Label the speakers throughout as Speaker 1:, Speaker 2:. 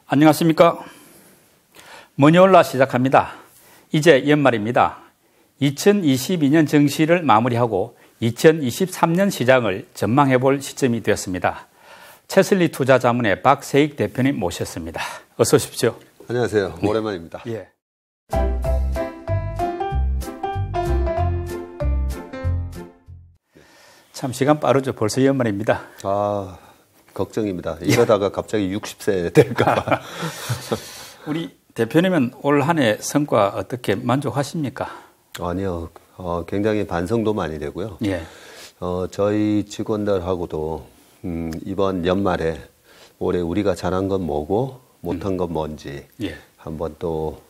Speaker 1: 안녕하십니까. 머니올라 시작합니다. 이제 연말입니다. 2022년 정시를 마무리하고 2023년 시장을 전망해 볼 시점이 되었습니다. 채슬리 투자자문의 박세익 대표님 모셨습니다. 어서 오십시오.
Speaker 2: 안녕하세요. 오랜만입니다.
Speaker 1: 예. 참 시간 빠르죠. 벌써 연말입니다.
Speaker 2: 걱정입니다. 이러다가 갑자기 60세 될까 봐.
Speaker 1: 우리 대표님은 올 한 해 성과 어떻게 만족하십니까?
Speaker 2: 아니요. 굉장히 반성도 많이 되고요.
Speaker 1: 예.
Speaker 2: 저희 직원들하고도 이번 연말에 올해 우리가 잘한 건 뭐고 못한 건 뭔지 한번 또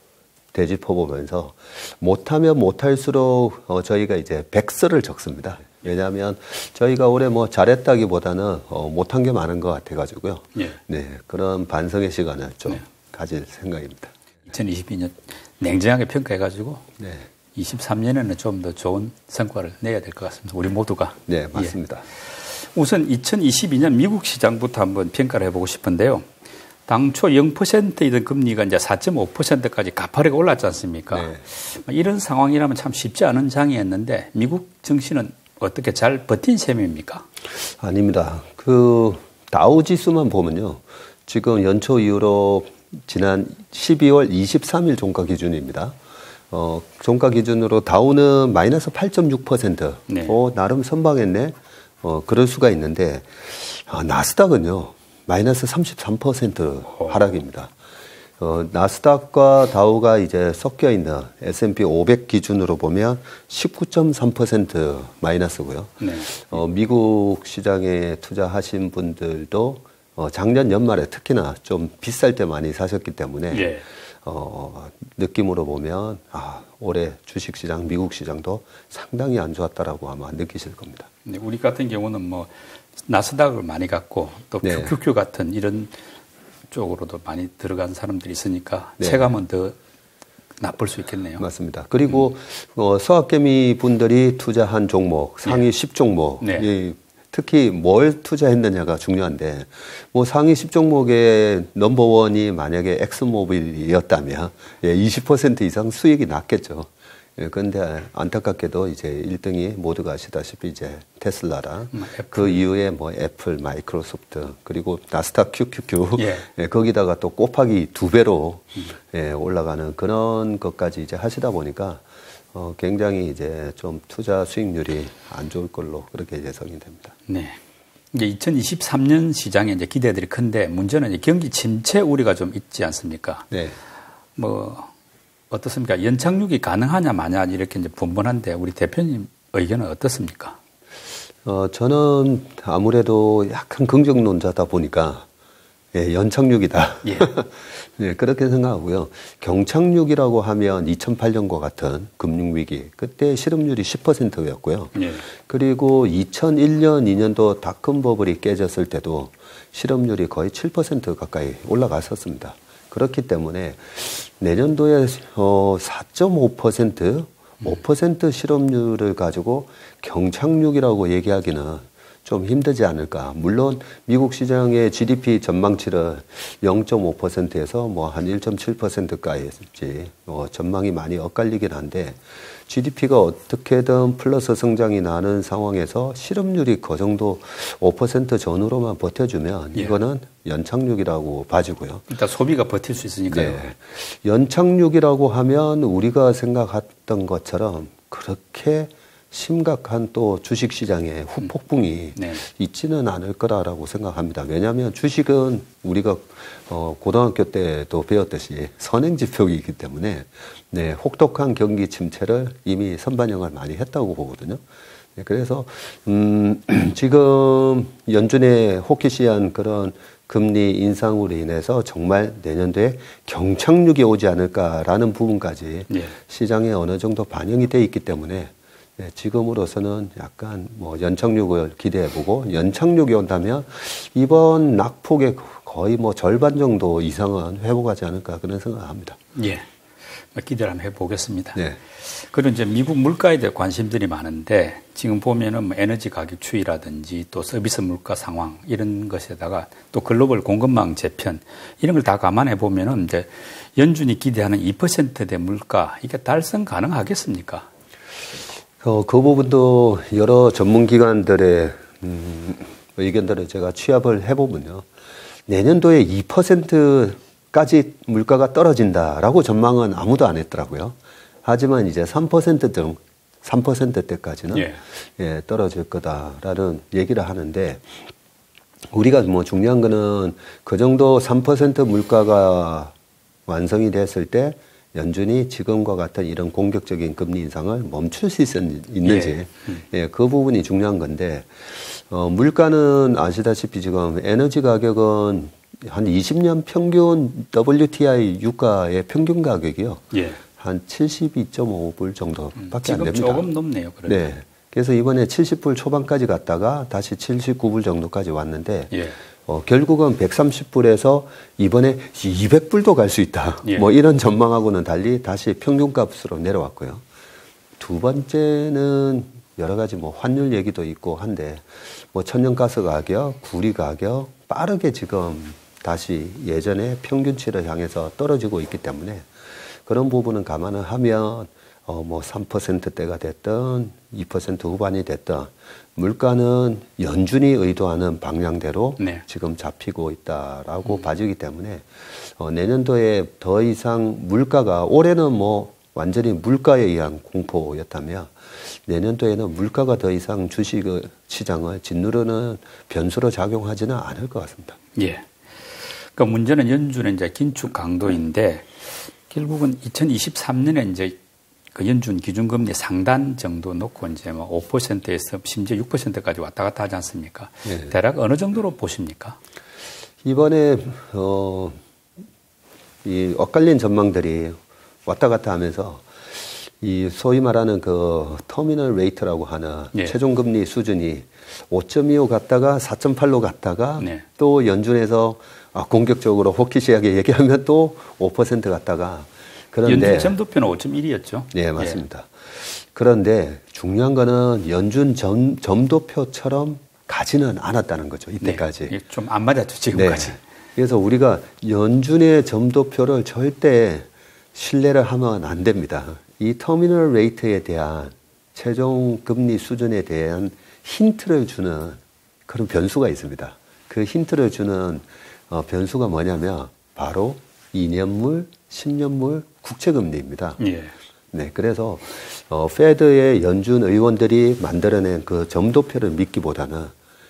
Speaker 2: 되짚어보면서 못하면 못할수록 저희가 이제 백서를 적습니다. 왜냐하면 저희가 올해 뭐 잘했다기보다는 못한 게 많은 것 같아가지고요. 네, 그런 반성의 시간을 좀 가질 생각입니다.
Speaker 1: 2022년 냉정하게 평가해가지고 23년에는 좀 더 좋은 성과를 내야 될 것 같습니다. 우리 모두가.
Speaker 2: 네, 맞습니다.
Speaker 1: 우선 2022년 미국 시장부터 한번 평가를 해보고 싶은데요. 당초 0%이던 금리가 이제 4.5%까지 가파르게 올랐지 않습니까? 이런 상황이라면 참 쉽지 않은 장이었는데 미국 증시는 어떻게 잘 버틴 셈입니까?
Speaker 2: 아닙니다. 그 다우 지수만 보면요. 지금 연초 이후로 지난 12월 23일 종가 기준입니다. 종가 기준으로 다우는 마이너스 8.6%. 나름 선방했네. 그럴 수가 있는데 나스닥은요. 마이너스 33% 하락입니다. 나스닥과 다우가 이제 섞여 있는 S&P 500 기준으로 보면 19.3% 마이너스고요. 미국 시장에 투자하신 분들도 작년 연말에 특히나 좀 비쌀 때 많이 사셨기 때문에 느낌으로 보면 올해 주식시장, 미국 시장도 상당히 안 좋았다라고 아마 느끼실 겁니다.
Speaker 1: 우리 같은 경우는 뭐 나스닥을 많이 갖고 또 QQQ 같은 이런 쪽으로도 많이 들어간 사람들이 있으니까 체감은 더 나쁠 수 있겠네요.
Speaker 2: 맞습니다. 그리고 서학개미 분들이 투자한 종목, 상위 10종목, 특히 뭘 투자했느냐가 중요한데 뭐 상위 10종목의 넘버원이 만약에 엑스모빌이었다면 20% 이상 수익이 났겠죠. 그런데 안타깝게도 이제 1등이 모두가 아시다시피 이제 테슬라랑 그 이후에 뭐 애플, 마이크로소프트 그리고 나스닥 QQQ 거기다가 또 곱하기 2배로 올라가는 그런 것까지 이제 하시다 보니까 굉장히 이제 좀 투자 수익률이 안 좋을 걸로 그렇게 예상이 됩니다.
Speaker 1: 네. 이제 2023년 시장에 이제 기대들이 큰데 문제는 이제 경기 침체 우려가 좀 있지 않습니까? 뭐 어떻습니까? 연착륙이 가능하냐 마냐 이렇게 이제 분분한데 우리 대표님 의견은 어떻습니까?
Speaker 2: 저는 아무래도 약간 긍정론자다 보니까 연착륙이다. 그렇게 생각하고요. 경착륙이라고 하면 2008년과 같은 금융위기, 그때 실업률이 10%였고요. 그리고 2001년, 2년도 닷컴 버블이 깨졌을 때도 실업률이 거의 7% 가까이 올라갔었습니다. 그렇기 때문에 내년도에 4.5%, 5% 실업률을 가지고 경착륙이라고 얘기하기는 좀 힘들지 않을까. 물론 미국 시장의 GDP 전망치를 0.5%에서 뭐 한 1.7%까지 전망이 많이 엇갈리긴 한데 GDP가 어떻게든 플러스 성장이 나는 상황에서 실업률이 그 정도 5% 전후로만 버텨주면 이거는 연착륙이라고 봐주고요.
Speaker 1: 일단 소비가 버틸 수 있으니까요.
Speaker 2: 연착륙이라고 하면 우리가 생각했던 것처럼 그렇게 심각한 또 주식시장의 후폭풍이 있지는 않을 거라고 생각합니다. 왜냐하면 주식은 우리가 고등학교 때도 배웠듯이 선행지표이기 때문에 혹독한 경기 침체를 이미 선반영을 많이 했다고 보거든요. 그래서 지금 연준의 호키시한 그런 금리 인상으로 인해서 정말 내년도에 경착륙이 오지 않을까라는 부분까지 시장에 어느 정도 반영이 돼 있기 때문에 지금으로서는 약간 뭐 연착륙을 기대해보고 연착륙이 온다면 이번 낙폭의 거의 뭐 절반 정도 이상은 회복하지 않을까 그런 생각을 합니다.
Speaker 1: 기대를 한번 해보겠습니다.
Speaker 2: 네.
Speaker 1: 그리고 이제 미국 물가에 대해 관심들이 많은데 지금 보면은 뭐 에너지 가격 추이라든지 또 서비스 물가 상황 이런 것에다가 또 글로벌 공급망 재편 이런 걸 다 감안해 보면은 이제 연준이 기대하는 2%대 물가 이게 달성 가능하겠습니까?
Speaker 2: 그 부분도 여러 전문기관들의 의견들을 제가 취합을 해보면요. 내년도에 2%까지 물가가 떨어진다라고 전망은 아무도 안 했더라고요. 하지만 이제 3%대까지는 예, 떨어질 거다라는 얘기를 하는데 우리가 뭐 중요한 거는 그 정도 3% 물가가 완성이 됐을 때 연준이 지금과 같은 이런 공격적인 금리 인상을 멈출 수 있는지 예, 그 부분이 중요한 건데 물가는 아시다시피 지금 에너지 가격은 한 20년 평균 WTI 유가의 평균 가격이요.
Speaker 1: 예.
Speaker 2: 한 72.5불 정도밖에 안 됩니다.
Speaker 1: 지금 조금 높네요. 그래도.
Speaker 2: 네. 그래서 이번에 70불 초반까지 갔다가 다시 79불 정도까지 왔는데
Speaker 1: 예.
Speaker 2: 결국은 130불에서 이번에 200불도 갈 수 있다.
Speaker 1: 예.
Speaker 2: 뭐 이런 전망하고는 달리 다시 평균값으로 내려왔고요. 두 번째는 여러 가지 뭐 환율 얘기도 있고 한데 뭐 천연가스 가격, 구리 가격 빠르게 지금 다시 예전의 평균치를 향해서 떨어지고 있기 때문에 그런 부분은 감안을 하면 뭐 3%대가 됐든 2% 후반이 됐든 물가는 연준이 의도하는 방향대로
Speaker 1: 네.
Speaker 2: 지금 잡히고 있다라고 봐지기 때문에 내년도에 더 이상 물가가 올해는 뭐 완전히 물가에 의한 공포였다면 내년도에는 물가가 더 이상 주식 시장을 짓누르는 변수로 작용하지는 않을 것 같습니다.
Speaker 1: 예. 그러니까 문제는 연준의 이제 긴축 강도인데 결국은 2023년에 이제 그 연준 기준금리 상단 정도 놓고 이제 뭐 5%에서 심지어 6%까지 왔다 갔다 하지 않습니까? 네. 대략 어느 정도로 보십니까?
Speaker 2: 이번에 이 엇갈린 전망들이 왔다 갔다 하면서 이 소위 말하는 그 터미널 레이트라고 하는 예. 최종금리 수준이 5.25 갔다가 4.8로 갔다가 네. 또 연준에서 공격적으로 호키시하게 얘기하면 또 5% 갔다가 그런데
Speaker 1: 연준 점도표는 5.1이었죠.
Speaker 2: 네, 맞습니다. 예. 그런데 중요한 거는 연준 점도표처럼 가지는 않았다는 거죠. 이때까지.
Speaker 1: 네. 좀 안 맞았죠, 지금까지.
Speaker 2: 네. 그래서 우리가 연준의 점도표를 절대 신뢰를 하면 안 됩니다. 이 터미널 레이트에 대한 최종 금리 수준에 대한 힌트를 주는 그런 변수가 있습니다. 그 힌트를 주는 변수가 뭐냐면 바로 2년물, 10년물 국채금리입니다.
Speaker 1: 예.
Speaker 2: 네, 그래서 페드의 연준 의원들이 만들어낸 그 점도표를 믿기보다는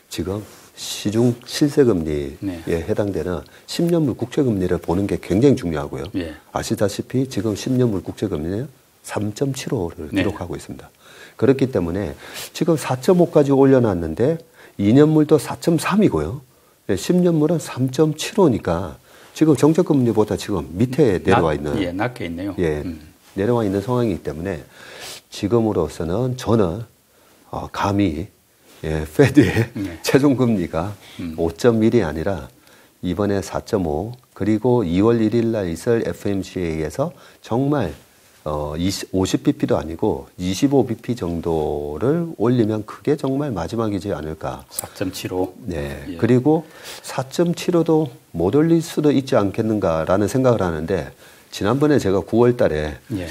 Speaker 2: 지금 시중 실세금리에 네. 해당되는 10년물 국채금리를 보는 게 굉장히 중요하고요. 예. 아시다시피 지금 10년물 국채금리는 3.75를 네. 기록하고 있습니다. 그렇기 때문에 지금 4.5까지 올려놨는데 2년물도 4.3이고요. 10년물은 3.75니까 지금 정책금리보다 지금 밑에 내려와 있는.
Speaker 1: 예, 낮게 있네요.
Speaker 2: 예, 내려와 있는 상황이기 때문에 지금으로서는 저는 감히 페드의 최종금리가 5.1이 아니라 이번에 4.5 그리고 2월 1일 날 있을 FOMC에서 정말 50bp도 아니고 25bp 정도를 올리면 그게 정말 마지막이지 않을까.
Speaker 1: 4.75.
Speaker 2: 네. 예. 그리고 4.75도 못 올릴 수도 있지 않겠는가라는 생각을 하는데 지난번에 제가 9월 달에 예.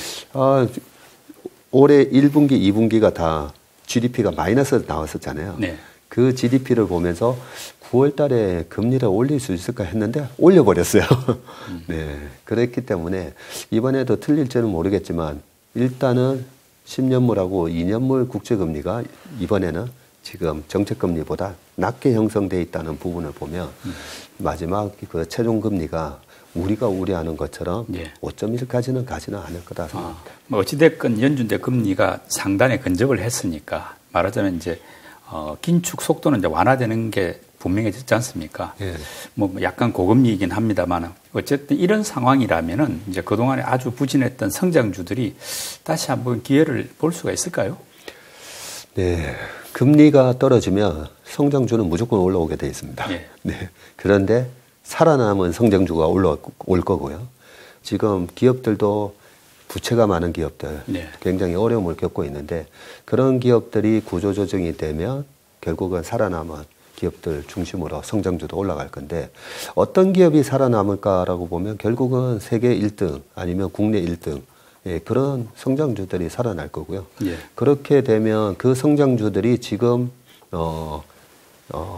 Speaker 2: 올해 1분기, 2분기가 다 GDP가 마이너스 나왔었잖아요. 네. 그 GDP를 보면서 9월 달에 금리를 올릴 수 있을까 했는데 올려버렸어요. 네. 그랬기 때문에 이번에도 틀릴지는 모르겠지만 일단은 10년물하고 2년물 국채금리가 이번에는 지금 정책금리보다 낮게 형성되어 있다는 부분을 보면 마지막 그 최종금리가 우리가 우려하는 것처럼 예. 5.1까지는 가지는 않을 거다 생각합니다.
Speaker 1: 뭐 어찌됐건 연준대 금리가 상단에 근접을 했으니까 말하자면 이제 긴축 속도는 이제 완화되는 게 분명해졌지 않습니까? 예. 뭐 약간 고금리이긴 합니다만 어쨌든 이런 상황이라면은 이제 그동안에 아주 부진했던 성장주들이 다시 한번 기회를 볼 수가 있을까요?
Speaker 2: 네. 금리가 떨어지면 성장주는 무조건 올라오게 돼 있습니다. 예. 네. 그런데 살아남은 성장주가 올라올 거고요. 지금 기업들도 부채가 많은 기업들
Speaker 1: 네.
Speaker 2: 굉장히 어려움을 겪고 있는데 그런 기업들이 구조조정이 되면 결국은 살아남은 기업들 중심으로 성장주도 올라갈 건데 어떤 기업이 살아남을까라고 보면 결국은 세계 1등 아니면 국내 1등 예, 그런 성장주들이 살아날 거고요.
Speaker 1: 예.
Speaker 2: 그렇게 되면 그 성장주들이 지금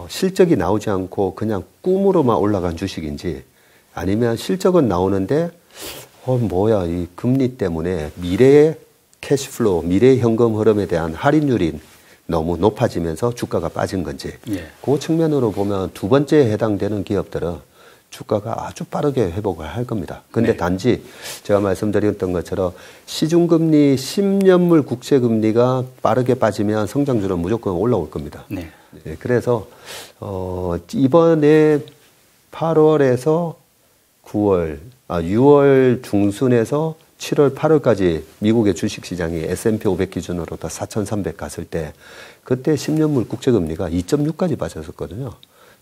Speaker 2: 실적이 나오지 않고 그냥 꿈으로만 올라간 주식인지 아니면 실적은 나오는데 뭐야 이 금리 때문에 미래의 캐시플로우, 미래의 현금 흐름에 대한 할인율이 너무 높아지면서 주가가 빠진 건지
Speaker 1: 예.
Speaker 2: 그 측면으로 보면 두 번째에 해당되는 기업들은 주가가 아주 빠르게 회복을 할 겁니다. 근데
Speaker 1: 네. 단지
Speaker 2: 제가 말씀드렸던 것처럼 시중금리 10년물 국채금리가 빠르게 빠지면 성장주는 무조건 올라올 겁니다.
Speaker 1: 네.
Speaker 2: 네, 그래서 이번에 8월에서 6월 중순에서 7월, 8월까지 미국의 주식시장이 S&P 500 기준으로 다 4,300 갔을 때 그때 10년물 국채금리가 2.6까지 빠졌었거든요.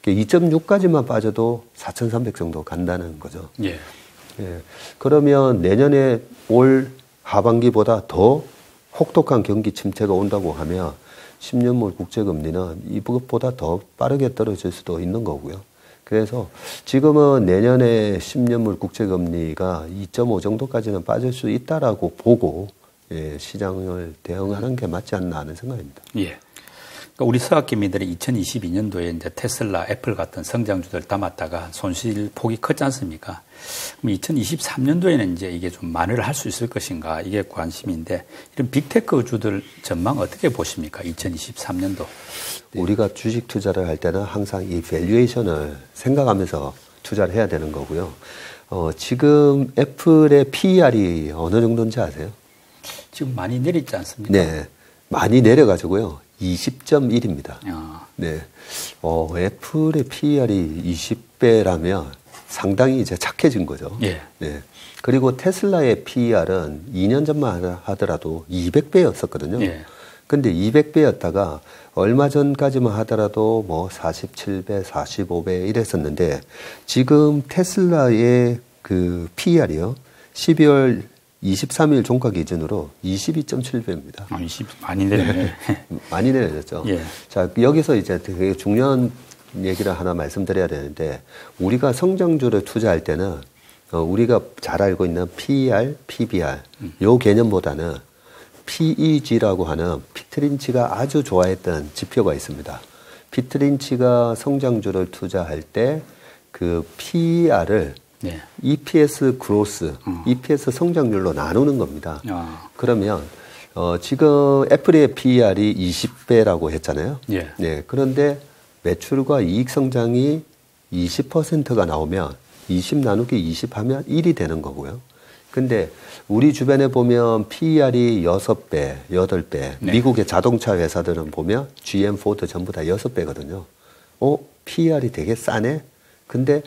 Speaker 2: 2.6까지만 빠져도 4,300 정도 간다는 거죠.
Speaker 1: 예.
Speaker 2: 예. 그러면 내년에 올 하반기보다 더 혹독한 경기 침체가 온다고 하면 10년물 국채금리는 이것보다 더 빠르게 떨어질 수도 있는 거고요. 그래서 지금은 내년에 10년물 국채금리가 2.5 정도까지는 빠질 수 있다라고 보고 예, 시장을 대응하는 게 맞지 않나 하는 생각입니다.
Speaker 1: 예. 그러니까 우리 서학개미들이 2022년도에 이제 테슬라, 애플 같은 성장주들 담았다가 손실 폭이 컸지 않습니까? 그럼 2023년도에는 이제 이게 좀 만회를 할 수 있을 것인가 이게 관심인데 이런 빅테크 주들 전망 어떻게 보십니까? 2023년도.
Speaker 2: 우리가 주식 투자를 할 때는 항상 이 밸류에이션을 생각하면서 투자를 해야 되는 거고요. 지금 애플의 PER이 어느 정도인지 아세요?
Speaker 1: 지금 많이 내렸지 않습니까?
Speaker 2: 네. 많이 내려가지고요. 20.1입니다. 네. 애플의 PER이 20배라면 상당히 이제 착해진 거죠.
Speaker 1: 예.
Speaker 2: 네. 그리고 테슬라의 PER은 2년 전만 하더라도 200배였었거든요.
Speaker 1: 예.
Speaker 2: 근데 200배였다가 얼마 전까지만 하더라도 뭐 47배, 45배 이랬었는데 지금 테슬라의 그 PER이요. 12월 23일 종가 기준으로 22.7배입니다.
Speaker 1: 20 많이 내렸네.
Speaker 2: 많이 내려졌죠.
Speaker 1: 예.
Speaker 2: 자, 여기서 이제 되게 중요한 얘기를 하나 말씀드려야 되는데 우리가 성장주를 투자할 때는 우리가 잘 알고 있는 PER, PBR 요 개념보다는 PEG라고 하는 피터 린치가 아주 좋아했던 지표가 있습니다. 피터 린치가 성장주를 투자할 때 그 PER을 네. EPS 그로스, EPS 성장률로 나누는 겁니다. 그러면 지금 애플의 PER이 20배라고 했잖아요.
Speaker 1: 예.
Speaker 2: 네, 그런데 매출과 이익 성장이 20%가 나오면 20 나누기 20 하면 1이 되는 거고요. 근데 우리 주변에 보면 PER이 6배, 8배, 네. 미국의 자동차 회사들은 보면 GM, 포드 전부 다 6배거든요. PER이 되게 싸네? 근데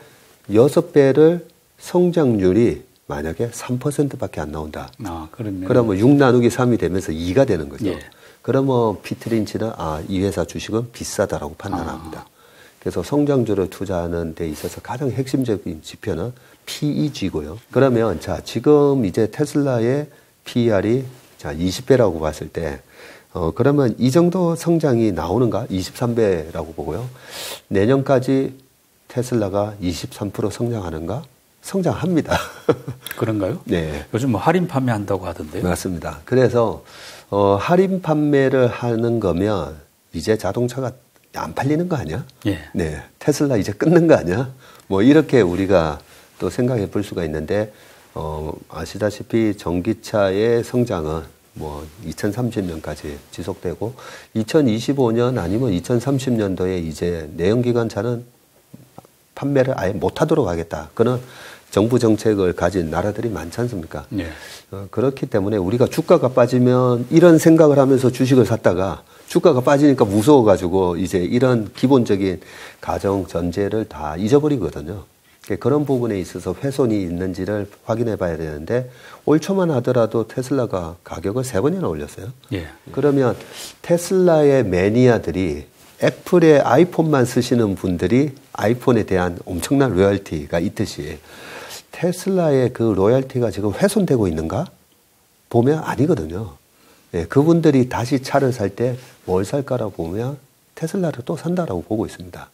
Speaker 2: 6배를 성장률이 만약에 3%밖에 안 나온다. 그러면 6 나누기 3이 되면서 2가 되는 거죠. 예. 그러면 피터 린치는 이 회사 주식은 비싸다라고 판단합니다. 그래서 성장주를 투자하는 데 있어서 가장 핵심적인 지표는 PEG고요. 그러면 자, 지금 이제 테슬라의 PER이 자, 20배라고 봤을 때 그러면 이 정도 성장이 나오는가? 23배라고 보고요. 내년까지 테슬라가 23% 성장하는가? 성장합니다.
Speaker 1: 그런가요?
Speaker 2: 네.
Speaker 1: 요즘 뭐 할인 판매한다고 하던데요.
Speaker 2: 맞습니다. 그래서 할인 판매를 하는 거면 이제 자동차가 안 팔리는 거 아니야?
Speaker 1: 예.
Speaker 2: 네. 테슬라 이제 끊는 거 아니야? 뭐 이렇게 우리가 또 생각해 볼 수가 있는데 아시다시피 전기차의 성장은 뭐 2030년까지 지속되고 2025년 아니면 2030년도에 이제 내연기관차는 판매를 아예 못하도록 하겠다. 그런 정부 정책을 가진 나라들이 많지 않습니까?
Speaker 1: 네.
Speaker 2: 그렇기 때문에 우리가 주가가 빠지면 이런 생각을 하면서 주식을 샀다가 주가가 빠지니까 무서워가지고 이제 이런 기본적인 가정 전제를 다 잊어버리거든요. 그런 부분에 있어서 훼손이 있는지를 확인해 봐야 되는데 올 초만 하더라도 테슬라가 가격을 3번이나 올렸어요.
Speaker 1: 예.
Speaker 2: 그러면 테슬라의 매니아들이 애플의 아이폰만 쓰시는 분들이 아이폰에 대한 엄청난 로열티가 있듯이 테슬라의 그 로열티가 지금 훼손되고 있는가? 보면 아니거든요. 예, 그분들이 다시 차를 살 때 뭘 살까라고 보면 테슬라를 또 산다라고 보고 있습니다.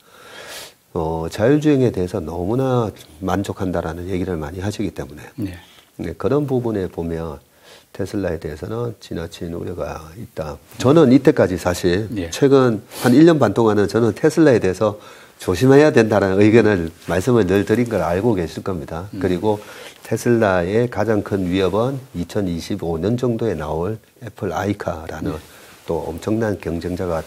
Speaker 2: 자율주행에 대해서 너무나 만족한다라는 얘기를 많이 하시기 때문에 네. 네, 그런 부분에 보면 테슬라에 대해서는 지나친 우려가 있다. 저는 이때까지 사실 네. 최근 한 1년 반 동안은 저는 테슬라에 대해서 조심해야 된다는 의견을 말씀을 늘 드린 걸 알고 계실 겁니다. 그리고 테슬라의 가장 큰 위협은 2025년 정도에 나올 애플 아이카라는 또 엄청난 경쟁자가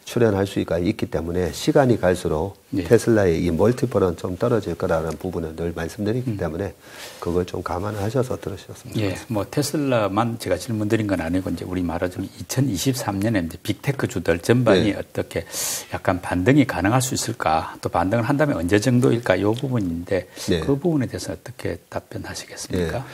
Speaker 2: 출연할 수가 있기 때문에 시간이 갈수록 테슬라의 이 멀티플은 좀 떨어질 거라는 부분을 늘 말씀드리기 때문에 그걸 좀 감안하셔서 들으셨습니다.
Speaker 1: 예, 뭐 테슬라만 제가 질문드린 건 아니고 이제 우리 말하자면 2023년에 이제 빅테크 주들 전반이 어떻게 약간 반등이 가능할 수 있을까? 또 반등을 한다면 언제 정도일까? 이 부분인데 그 부분에 대해서 어떻게 답변하시겠습니까?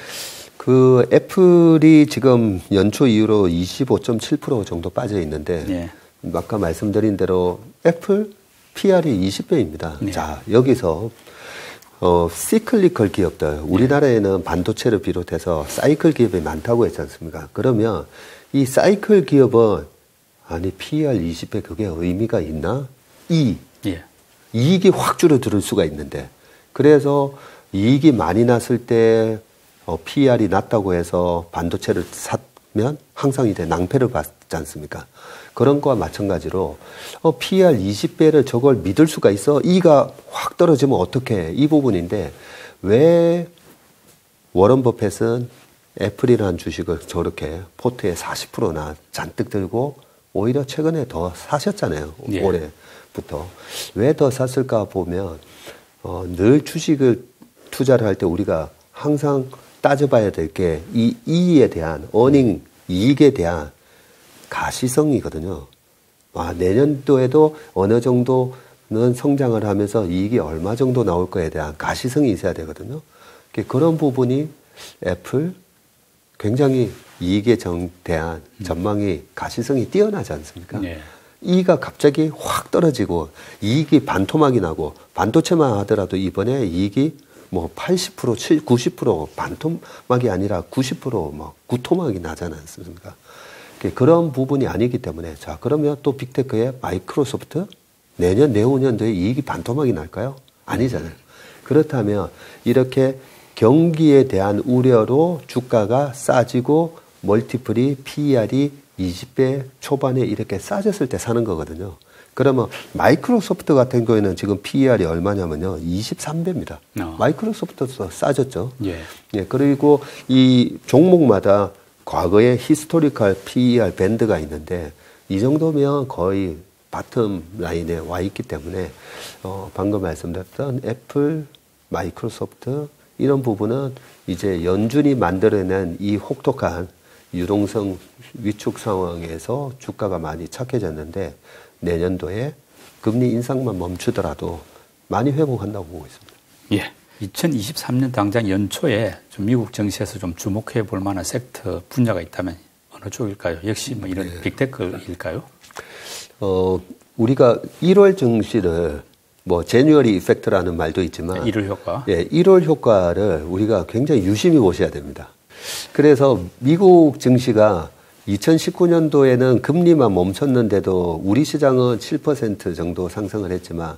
Speaker 2: 그 애플이 지금 연초 이후로 25.7% 정도 빠져 있는데 아까 말씀드린 대로 애플 PR이 20배입니다. 자, 여기서 시클리컬 기업들, 우리나라에는 반도체를 비롯해서 사이클 기업이 많다고 했지 않습니까? 그러면 이 사이클 기업은 아니 PR 20배 그게 의미가 있나? 이익이 확 줄어들 수가 있는데 그래서 이익이 많이 났을 때 PR이 낮다고 해서 반도체를 사면 항상 이제 낭패를 받지 않습니까? 그런 거와 마찬가지로 PR 20배를 저걸 믿을 수가 있어? 이가 확 떨어지면 어떡해? 이 부분인데 왜 워런 버핏은 애플이라는 주식을 저렇게 포트에 40%나 잔뜩 들고 오히려 최근에 더 사셨잖아요. 올해부터. 왜 더 샀을까 보면 늘 주식을 투자를 할 때 우리가 항상 따져봐야 될 게 이 이익에 대한 어닝 이익에 대한 가시성이거든요. 내년도에도 어느 정도는 성장을 하면서 이익이 얼마 정도 나올 거에 대한 가시성이 있어야 되거든요. 그런 부분이 애플 굉장히 이익에 대한 전망이 가시성이 뛰어나지 않습니까? 이익이 갑자기 확 떨어지고 이익이 반토막이 나고 반도체만 하더라도 이번에 이익이 뭐 80%, 90% 반토막이 아니라 90% 구토막이 나지 않습니까? 그런 부분이 아니기 때문에 자 그러면 또 빅테크의 마이크로소프트 내년 내후년도에 이익이 반토막이 날까요? 아니잖아요. 그렇다면 이렇게 경기에 대한 우려로 주가가 싸지고 멀티플이 PER이 20배 초반에 이렇게 싸졌을 때 사는 거거든요. 그러면 마이크로소프트 같은 경우에는 지금 PER이 얼마냐면요. 23배입니다. 마이크로소프트도 싸졌죠. 그리고 이 종목마다 과거에 히스토리컬 PER 밴드가 있는데 이 정도면 거의 바텀 라인에 와 있기 때문에 방금 말씀드렸던 애플, 마이크로소프트 이런 부분은 이제 연준이 만들어낸 이 혹독한 유동성 위축 상황에서 주가가 많이 착해졌는데 내년도에 금리 인상만 멈추더라도 많이 회복한다고 보고 있습니다.
Speaker 1: 예. 2023년 당장 연초에 좀 미국 정시에서 좀 주목해 볼 만한 섹터 분야가 있다면 어느 쪽일까요? 역시 뭐 이런 빅테크일까요?
Speaker 2: 우리가 1월 증시를 뭐 제뉴어리 이펙트라는 말도 있지만
Speaker 1: 1월 효과.
Speaker 2: 1월 효과를 우리가 굉장히 유심히 보셔야 됩니다. 그래서 미국 증시가 2019년도에는 금리만 멈췄는데도 우리 시장은 7% 정도 상승을 했지만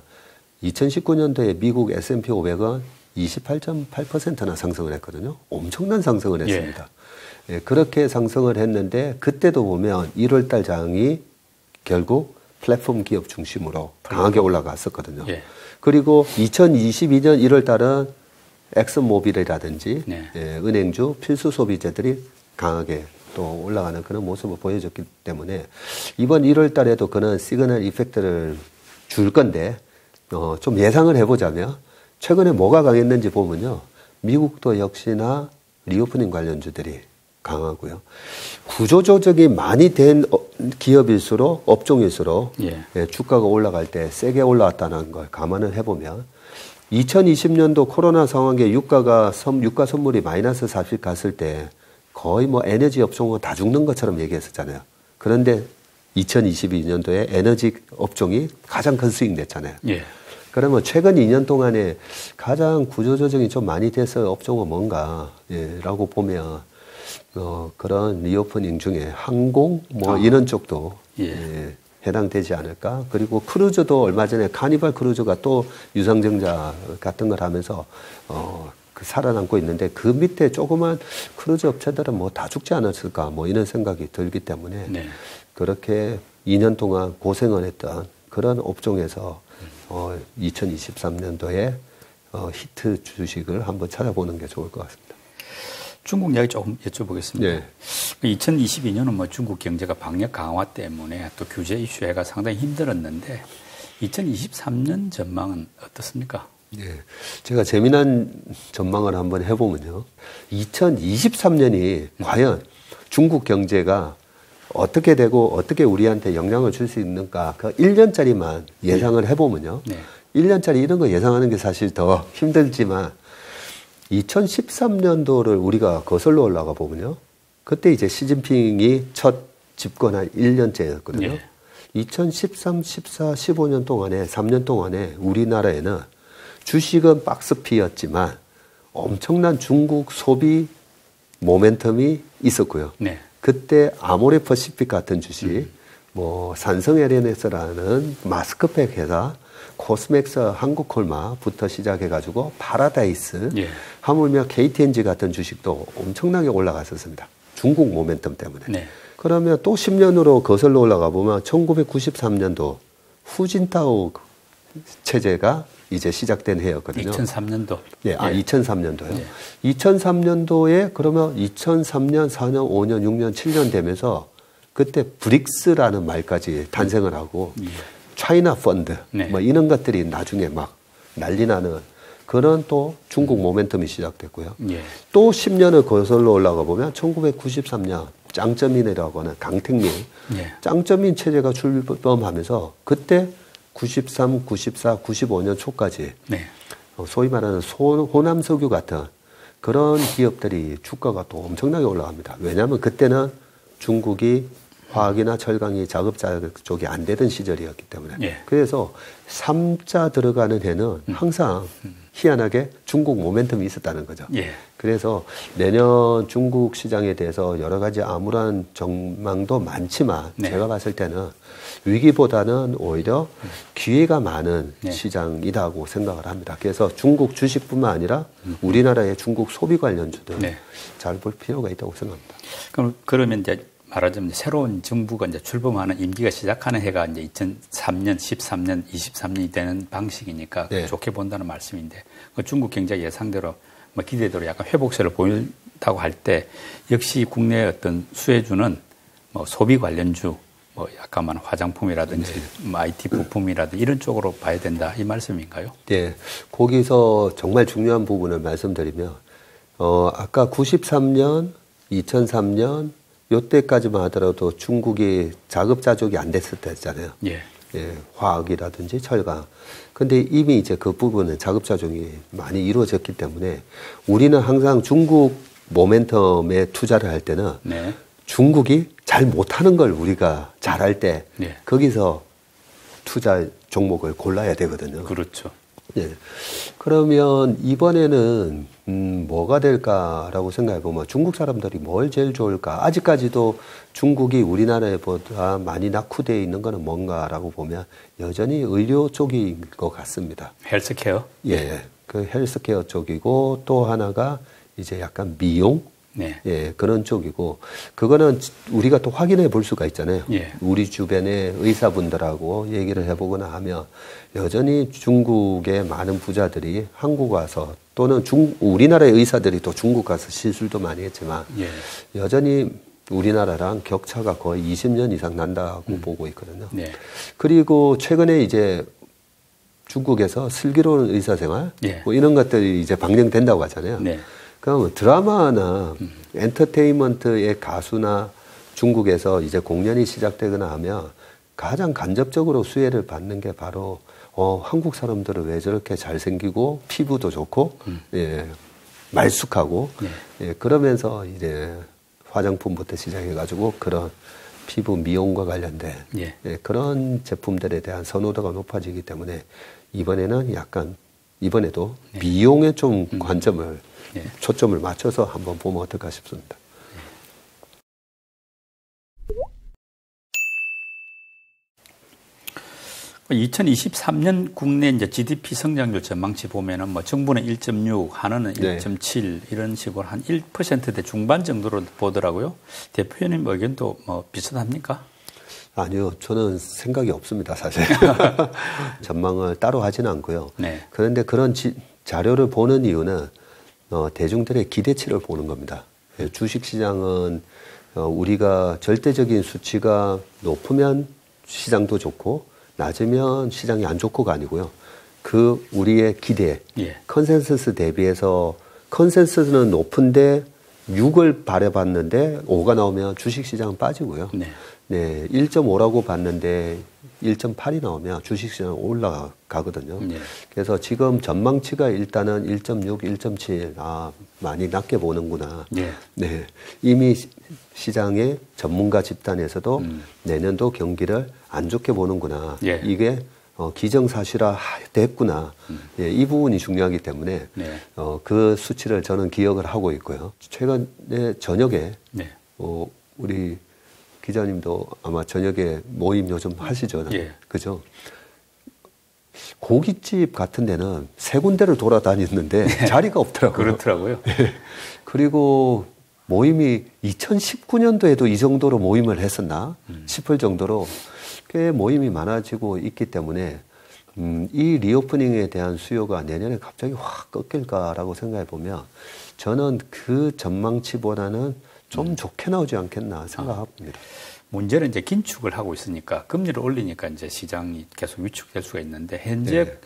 Speaker 2: 2019년도에 미국 S&P 500은 28.8%나 상승을 했거든요. 엄청난 상승을 했습니다. 그렇게 상승을 했는데 그때도 보면 1월달 장이 결국 플랫폼 기업 중심으로 강하게 올라갔었거든요. 그리고 2022년 1월달은 엑슨모빌이라든지 은행주, 필수 소비재들이 강하게 또 올라가는 그런 모습을 보여줬기 때문에 이번 1월달에도 그런 시그널 이펙트를 줄 건데 좀 예상을 해보자면 최근에 뭐가 강했는지 보면요. 미국도 역시나 리오프닝 관련주들이 강하고요. 구조조정이 많이 된 기업일수록 업종일수록 주가가 올라갈 때 세게 올라왔다는 걸 감안을 해보면 2020년도 코로나 상황에 유가 선물이 마이너스 40 갔을 때 거의 뭐 에너지 업종은 다 죽는 것처럼 얘기했었잖아요. 그런데 2022년도에 에너지 업종이 가장 큰 수익 냈잖아요. 그러면 최근 2년 동안에 가장 구조조정이 좀 많이 돼서 업종은 뭔가 라고 보면 그런 리오프닝 중에 항공 이런 쪽도 해당되지 않을까. 그리고 크루즈도 얼마 전에 카니발 크루즈가 또 유상증자 같은 걸 하면서 살아남고 있는데 그 밑에 조그만 크루즈 업체들은 다 죽지 않았을까 이런 생각이 들기 때문에 그렇게 2년 동안 고생을 했던 그런 업종에서 2023년도에 히트 주식을 한번 찾아보는 게 좋을 것 같습니다.
Speaker 1: 중국 이야기 조금 여쭤보겠습니다. 네. 2022년은 중국 경제가 방역 강화 때문에 또 규제 이슈가 상당히 힘들었는데 2023년 전망은 어떻습니까?
Speaker 2: 네. 제가 재미난 전망을 한번 해보면요. 2023년이 과연 중국 경제가 어떻게 되고 어떻게 우리한테 영향을 줄 수 있는가 그 1년짜리만 예상을 해보면요. 1년짜리 이런 거 예상하는 게 사실 더 힘들지만 2013년도를 우리가 거슬러 올라가 보면요. 그때 이제 시진핑이 첫 집권한 1년째였거든요. 2013, 14, 15년 동안에 3년 동안에 우리나라에는 주식은 박스피였지만 엄청난 중국 소비 모멘텀이 있었고요. 그때 아모레퍼시픽 같은 주식, 산성 LNS라는 마스크팩 회사, 코스맥스 한국콜마부터 시작해가지고 파라다이스, 하물며 KTNG 같은 주식도 엄청나게 올라갔었습니다. 중국 모멘텀 때문에. 그러면 또 10년으로 거슬러 올라가 보면 1993년도 후진타오 체제가 이제 시작된 해였거든요.
Speaker 1: 2003년도.
Speaker 2: 2003년도요. 2003년도에 그러면 2003년, 4년, 5년, 6년, 7년 되면서 그때 브릭스라는 말까지 탄생을 하고 차이나 펀드 이런 것들이 나중에 막 난리 나는 그런 또 중국 모멘텀이 시작됐고요. 또 10년을 거슬러 올라가 보면 1993년 짱쩌민이라고 하는 강택민 짱쩌민 체제가 출범하면서 그때 93, 94, 95년 초까지 소위 말하는 호남석유 같은 그런 기업들이 주가가 또 엄청나게 올라갑니다. 왜냐하면 그때는 중국이 화학이나 철강이 자급자족이 안 되던 시절이었기 때문에. 그래서 3자 들어가는 해는 항상 희한하게 중국 모멘텀이 있었다는 거죠. 그래서 내년 중국 시장에 대해서 여러 가지 암울한 전망도 많지만 제가 봤을 때는 위기보다는 오히려 기회가 많은 시장이라고 생각을 합니다. 그래서 중국 주식뿐만 아니라 우리나라의 중국 소비 관련주들 잘 볼 필요가 있다고 생각합니다.
Speaker 1: 그러면 이제 말하자면 새로운 정부가 이제 출범하는 임기가 시작하는 해가 이제 2003년, 13년, 23년이 되는 방식이니까 좋게 본다는 말씀인데 중국 경제 예상대로 기대대로 약간 회복세를 보인다고 할 때 역시 국내 어떤 수혜주는 소비 관련주 약간 화장품이라든지 IT 부품이라든지 이런 쪽으로 봐야 된다 이 말씀인가요?
Speaker 2: 네, 거기서 정말 중요한 부분을 말씀드리면 아까 93년, 2003년 요때까지만 하더라도 중국이 자급자족이 안 됐을 때잖아요. 화학이라든지 철강. 근데 이미 이제 그 부분은 자급자족이 많이 이루어졌기 때문에 우리는 항상 중국 모멘텀에 투자를 할 때는 중국이 잘 못하는 걸 우리가 잘할 때 거기서 투자 종목을 골라야 되거든요.
Speaker 1: 그렇죠.
Speaker 2: 그러면 이번에는 뭐가 될까라고 생각해 보면 중국 사람들이 뭘 제일 좋을까? 아직까지도 중국이 우리나라보다 많이 낙후되어 있는 거는 뭔가라고 보면 여전히 의료 쪽인 것 같습니다.
Speaker 1: 헬스케어?
Speaker 2: 그 헬스케어 쪽이고 또 하나가 이제 약간 미용? 그런 쪽이고, 그거는 우리가 또 확인해 볼 수가 있잖아요. 우리 주변의 의사분들하고 얘기를 해보거나 하면, 여전히 중국의 많은 부자들이 한국 와서, 또는 우리나라의 의사들이 또 중국 가서 시술도 많이 했지만, 여전히 우리나라랑 격차가 거의 20년 이상 난다고 보고 있거든요. 그리고 최근에 이제 중국에서 슬기로운 의사생활, 이런 것들이 이제 방영된다고 하잖아요. 그럼 드라마나 엔터테인먼트의 가수나 중국에서 이제 공연이 시작되거나 하면 가장 간접적으로 수혜를 받는 게 바로 한국 사람들은 왜 저렇게 잘생기고 피부도 좋고 말쑥하고 그러면서 이제 화장품부터 시작해가지고 그런 피부 미용과 관련된 그런 제품들에 대한 선호도가 높아지기 때문에 이번에도 미용에 좀 관점을 초점을 맞춰서 한번 보면 어떨까 싶습니다.
Speaker 1: 2023년 국내 이제 GDP 성장률 전망치 보면은 뭐 정부는 1.6, 한은은 1.7 이런 식으로 한 1%대 중반 정도로 보더라고요. 대표님 의견도 뭐 비슷합니까?
Speaker 2: 아니요, 저는 생각이 없습니다, 사실. 전망을 따로 하지는 않고요.
Speaker 1: 네.
Speaker 2: 그런데 그런 자료를 보는 이유는 대중들의 기대치를 보는 겁니다. 주식시장은 우리가 절대적인 수치가 높으면 시장도 좋고 낮으면 시장이 안 좋고가 아니고요. 그 우리의 기대, 컨센서스 대비해서 컨센서스는 높은데 6을 바라봤는데 5가 나오면 주식시장은 빠지고요. 네, 1.5라고 봤는데 1.8이 나오면 주식시장은 올라가거든요. 그래서 지금 전망치가 일단은 1.6, 1.7, 많이 낮게 보는구나. 네, 이미 시장의 전문가 집단에서도 내년도 경기를 안 좋게 보는구나. 이게 기정사실화 됐구나. 이 부분이 중요하기 때문에 그 수치를 저는 기억을 하고 있고요. 최근에 저녁에 우리 기자님도 아마 저녁에 모임 요즘 하시죠. 그죠? 고깃집 같은 데는 세 군데를 돌아다녔는데 자리가 없더라고요.
Speaker 1: 그렇더라고요.
Speaker 2: 그리고 모임이 2019년도에도 이 정도로 모임을 했었나 싶을 정도로 꽤 모임이 많아지고 있기 때문에 이 리오프닝에 대한 수요가 내년에 갑자기 확 꺾일까라고 생각해 보면 저는 그 전망치보다는 좀 좋게 나오지 않겠나 생각합니다.
Speaker 1: 문제는 이제 긴축을 하고 있으니까 금리를 올리니까 이제 시장이 계속 위축될 수가 있는데 현재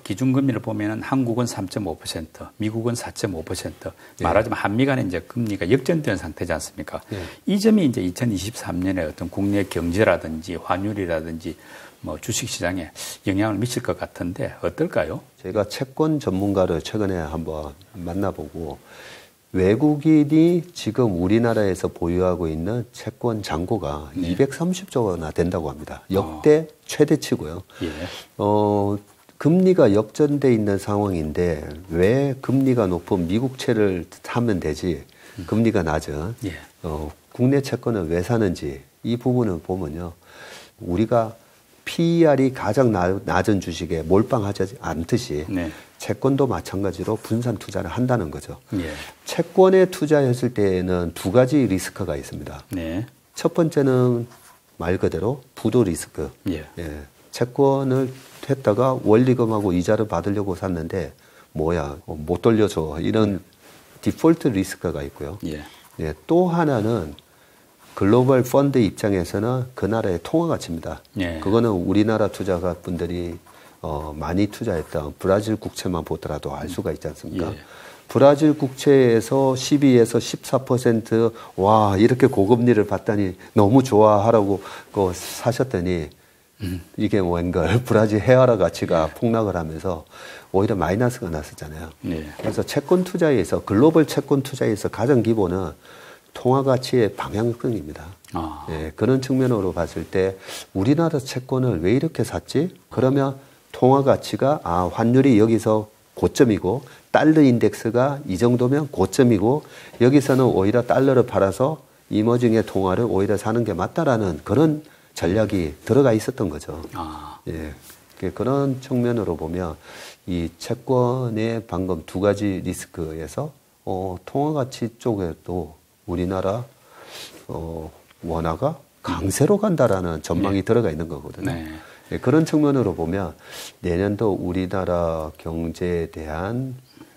Speaker 1: 기준금리를 보면은 한국은 3.5%, 미국은 4.5%, 말하자면 한미 간에 이제 금리가 역전된 상태지 않습니까? 이 점이 이제 2023년에 어떤 국내 경제라든지 환율이라든지 뭐 주식시장에 영향을 미칠 것 같은데 어떨까요?
Speaker 2: 제가 채권 전문가를 최근에 한번 만나보고 외국인이 지금 우리나라에서 보유하고 있는 채권 잔고가 230조 원이나 된다고 합니다. 역대 최대치고요. 금리가 역전돼 있는 상황인데 왜 금리가 높은 미국채를 사면 되지 금리가 낮은 국내 채권을 왜 사는지 이 부분을 보면요. 우리가 PER이 가장 낮은 주식에 몰빵하지 않듯이 채권도 마찬가지로 분산 투자를 한다는 거죠. 채권에 투자했을 때에는 두 가지 리스크가 있습니다. 첫 번째는 말 그대로 부도 리스크. 채권을 했다가 원리금하고 이자를 받으려고 샀는데 뭐야 못 돌려줘 이런 디폴트 리스크가 있고요. 또 하나는 글로벌 펀드 입장에서는 그 나라의 통화 가치입니다. 그거는 우리나라 투자가 분들이 많이 투자했던 브라질 국채만 보더라도 알 수가 있지 않습니까? 브라질 국채에서 12에서 14% 와 이렇게 고금리를 받다니 너무 좋아하라고 사셨더니 이게 웬걸 브라질 헤아라 가치가 폭락을 하면서 오히려 마이너스가 났었잖아요. 그래서 채권 투자에서 글로벌 채권 투자에서 가장 기본은 통화 가치의 방향성입니다. 그런 측면으로 봤을 때 우리나라 채권을 왜 이렇게 샀지? 그러면 통화 가치가 환율이 여기서 고점이고 달러 인덱스가 이 정도면 고점이고 여기서는 오히려 달러를 팔아서 이머징의 통화를 오히려 사는 게 맞다라는 그런 전략이 들어가 있었던 거죠. 그런 측면으로 보면 이 채권의 방금 두 가지 리스크에서 통화 가치 쪽에도 우리나라 원화가 강세로 간다라는 전망이 들어가 있는 거거든요. 그런 측면으로 보면 내년도 우리나라 경제에 대한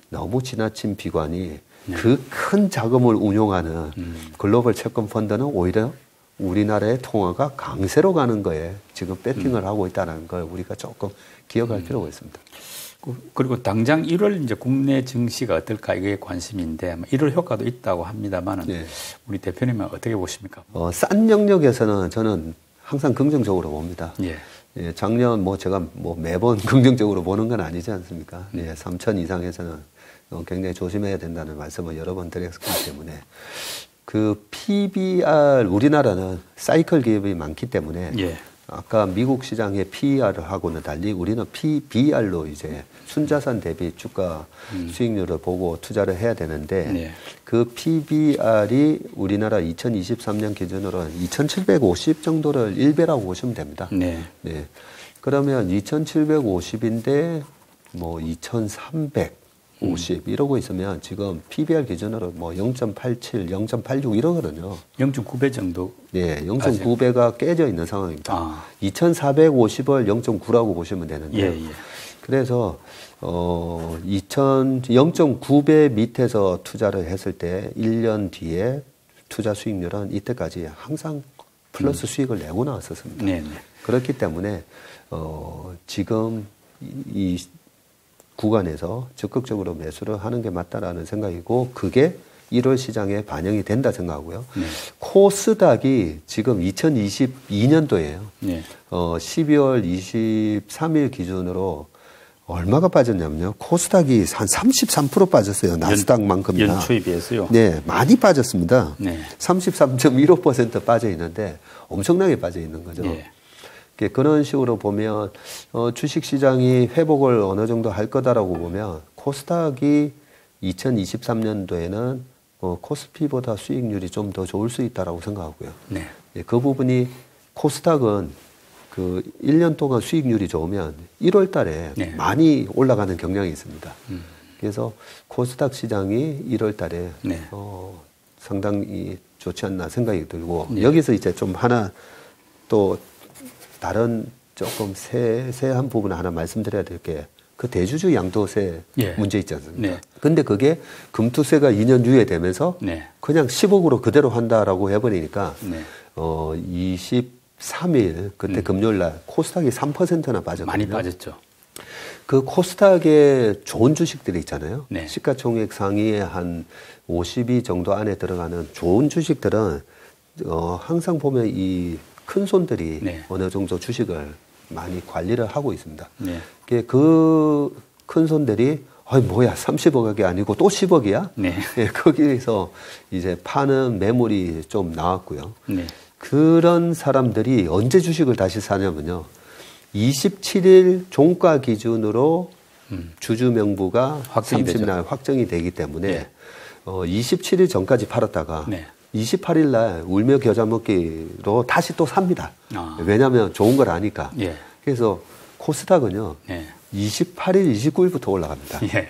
Speaker 2: 너무 지나친 비관이 그 큰 자금을 운용하는 글로벌 채권 펀드는 오히려 우리나라의 통화가 강세로 가는 거에 지금 배팅을 하고 있다는 걸 우리가 조금 기억할 필요가 있습니다.
Speaker 1: 그리고 당장 1월 이제 국내 증시가 어떨까 이게 관심인데 1월 효과도 있다고 합니다만은 우리 대표님은 어떻게 보십니까?
Speaker 2: 싼 영역에서는 저는 항상 긍정적으로 봅니다. 작년 제가 매번 긍정적으로 보는 건 아니지 않습니까? 3천 이상에서는 굉장히 조심해야 된다는 말씀을 여러 번 드렸기 때문에 그 PBR 우리나라는 사이클 기업이 많기 때문에 아까 미국 시장의 PER하고는 달리 우리는 PBR로 이제 순자산 대비 주가 수익률을 보고 투자를 해야 되는데 네. 그 PBR이 우리나라 2023년 기준으로 2,750 정도를 1배라고 보시면 됩니다. 네. 네. 그러면 2,750인데 뭐 2,350 이러고 있으면 지금 PBR 기준으로 뭐 0.87, 0.86 이러거든요.
Speaker 1: 0.9배 정도?
Speaker 2: 네, 0.9배가 깨져 있는 상황입니다. 2,450을 0.9라고 보시면 되는데요. 예, 예. 그래서 0.9배 밑에서 투자를 했을 때 1년 뒤에 투자 수익률은 이때까지 항상 플러스 수익을 내고 나왔었습니다. 네, 네. 그렇기 때문에 지금 이 구간에서 적극적으로 매수를 하는 게 맞다라는 생각이고 그게 1월 시장에 반영이 된다 생각하고요. 네. 코스닥이 지금 2022년도에요. 네. 12월 23일 기준으로 얼마가 빠졌냐면요. 코스닥이 한 33% 빠졌어요. 나스닥만큼이나.
Speaker 1: 연초에 비해서요?
Speaker 2: 네, 많이 빠졌습니다. 네. 33.15% 빠져 있는데 엄청나게 빠져 있는 거죠. 네. 그런 식으로 보면 주식시장이 회복을 어느 정도 할 거다라고 보면 코스닥이 2023년도에는 코스피보다 수익률이 좀 더 좋을 수 있다라고 생각하고요. 네. 그 부분이 코스닥은 그 1년 동안 수익률이 좋으면 1월 달에 네. 많이 올라가는 경향이 있습니다. 그래서 코스닥 시장이 1월 달에 네. 상당히 좋지 않나 생각이 들고 네. 여기서 이제 좀 하나 또 다른 조금 세한 부분을 하나 말씀드려야 될 게 그 대주주 양도세 예. 문제 있지 않습니까? 네. 근데 그게 금투세가 2년 유예되면서 네. 그냥 10억으로 그대로 한다라고 해버리니까 네. 23일 그때 금요일 날 코스닥이 3%나 빠졌거든요.
Speaker 1: 많이 빠졌죠.
Speaker 2: 그 코스닥에 좋은 주식들이 있잖아요. 네. 시가총액 상위에 한 50위 정도 안에 들어가는 좋은 주식들은 항상 보면 이 큰 손들이 네. 어느 정도 주식을 많이 관리를 하고 있습니다. 네. 그 큰 손들이 뭐야 30억이 아니고 또 10억이야? 네. 네, 거기에서 이제 파는 매물이 좀 나왔고요. 네. 그런 사람들이 언제 주식을 다시 사냐면요. 27일 종가 기준으로 주주 명부가 30날 확정이 되기 때문에 네. 27일 전까지 팔았다가 네. 28일 날 울며 겨자 먹기로 다시 또 삽니다. 왜냐하면 좋은 걸 아니까. 예. 그래서 코스닥은요. 예. 28일, 29일부터 올라갑니다. 예. 네.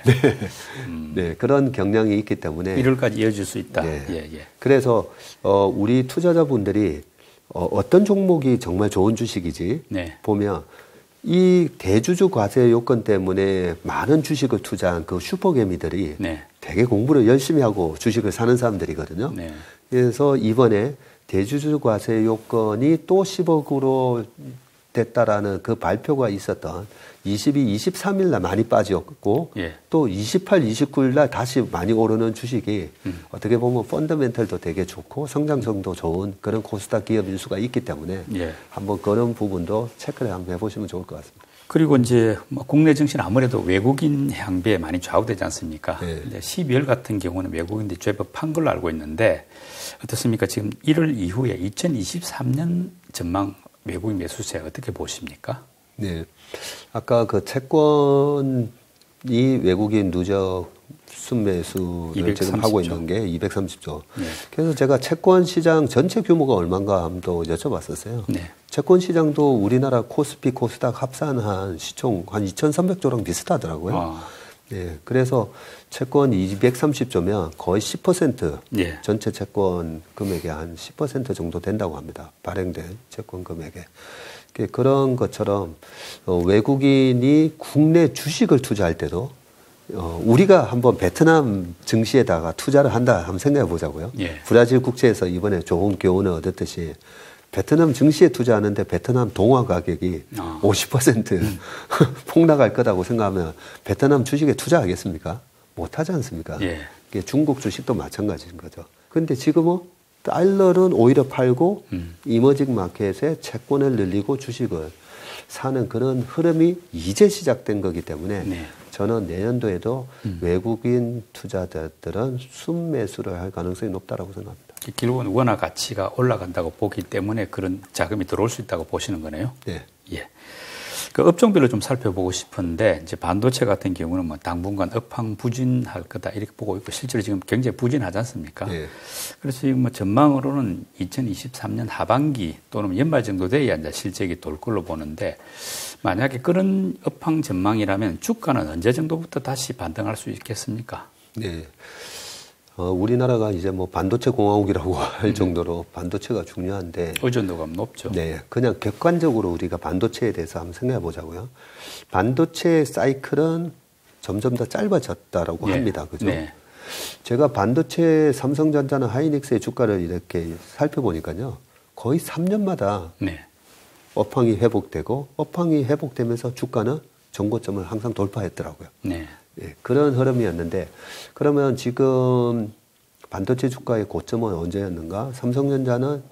Speaker 2: 네, 그런 경향이 있기 때문에
Speaker 1: 1월까지 이어질 수 있다.
Speaker 2: 네. 예, 예. 그래서 우리 투자자분들이 어떤 종목이 정말 좋은 주식이지 네. 보면 이 대주주 과세 요건 때문에 많은 주식을 투자한 그 슈퍼개미들이 네. 되게 공부를 열심히 하고 주식을 사는 사람들이거든요. 네. 그래서 이번에 대주주 과세 요건이 또 10억으로 됐다라는 그 발표가 있었던 22, 23일 날 많이 빠졌고 예. 또 28, 29일 날 다시 많이 오르는 주식이 어떻게 보면 펀더멘털도 되게 좋고 성장성도 좋은 그런 코스닥 기업 인수가 있기 때문에 예. 한번 그런 부분도 체크를 한번 해보시면 좋을 것 같습니다.
Speaker 1: 그리고 이제 국내 증시는 아무래도 외국인 향배에 많이 좌우되지 않습니까? 네. 이제 12월 같은 경우는 외국인들이 제법 판 걸로 알고 있는데 어떻습니까? 지금 1월 이후에 2023년 전망 외국인 매수세 어떻게 보십니까?
Speaker 2: 네. 아까 그 채권이 외국인 누적 순매수를 지금 하고 있는 게 230조. 네. 그래서 제가 채권 시장 전체 규모가 얼마인가 한번 여쭤봤었어요. 네. 채권 시장도 우리나라 코스피, 코스닥 합산한 시총 한 2,300조랑 비슷하더라고요. 네. 그래서 채권 230조면 거의 10% 예. 전체 채권 금액의 한 10% 정도 된다고 합니다. 발행된 채권 금액에. 그런 것처럼 외국인이 국내 주식을 투자할 때도 우리가 한번 베트남 증시에다가 투자를 한다 한번 생각해 보자고요. 예. 브라질 국채에서 이번에 좋은 교훈을 얻었듯이 베트남 증시에 투자하는데 베트남 동화 가격이 50% 폭락할 거라고 생각하면 베트남 주식에 투자하겠습니까? 못하지 않습니까? 예. 중국 주식도 마찬가지인 거죠. 그런데 지금은 달러는 오히려 팔고 이머징 마켓에 채권을 늘리고 주식을 사는 그런 흐름이 이제 시작된 거기 때문에 네. 저는 내년도에도 외국인 투자자들은 순매수를 할 가능성이 높다고 생각합니다.
Speaker 1: 결국은 원화 가치가 올라간다고 보기 때문에 그런 자금이 들어올 수 있다고 보시는 거네요.
Speaker 2: 네.
Speaker 1: 예. 그 업종별로 좀 살펴보고 싶은데 이제 반도체 같은 경우는 뭐 당분간 업황 부진할 거다 이렇게 보고 있고 실제로 지금 굉장히 부진하지 않습니까?
Speaker 2: 네.
Speaker 1: 그래서 지금 뭐 전망으로는 2023년 하반기 또는 연말 정도 돼야 이제 실적이 돌 걸로 보는데 만약에 그런 업황 전망이라면 주가는 언제 정도부터 다시 반등할 수 있겠습니까?
Speaker 2: 네. 우리나라가 이제 뭐 반도체 공화국이라고 할 정도로 반도체가 중요한데
Speaker 1: 의존도가 높죠.
Speaker 2: 네, 그냥 객관적으로 우리가 반도체에 대해서 한번 생각해 보자고요. 반도체 사이클은 점점 더 짧아졌다라고 합니다. 그죠?
Speaker 1: 네.
Speaker 2: 제가 반도체 삼성전자나 하이닉스의 주가를 이렇게 살펴보니까요. 거의 3년마다
Speaker 1: 네.
Speaker 2: 업황이 회복되고 업황이 회복되면서 주가는 전고점을 항상 돌파했더라고요.
Speaker 1: 네.
Speaker 2: 예, 그런 흐름이었는데 그러면 지금 반도체 주가의 고점은 언제였는가? 삼성전자는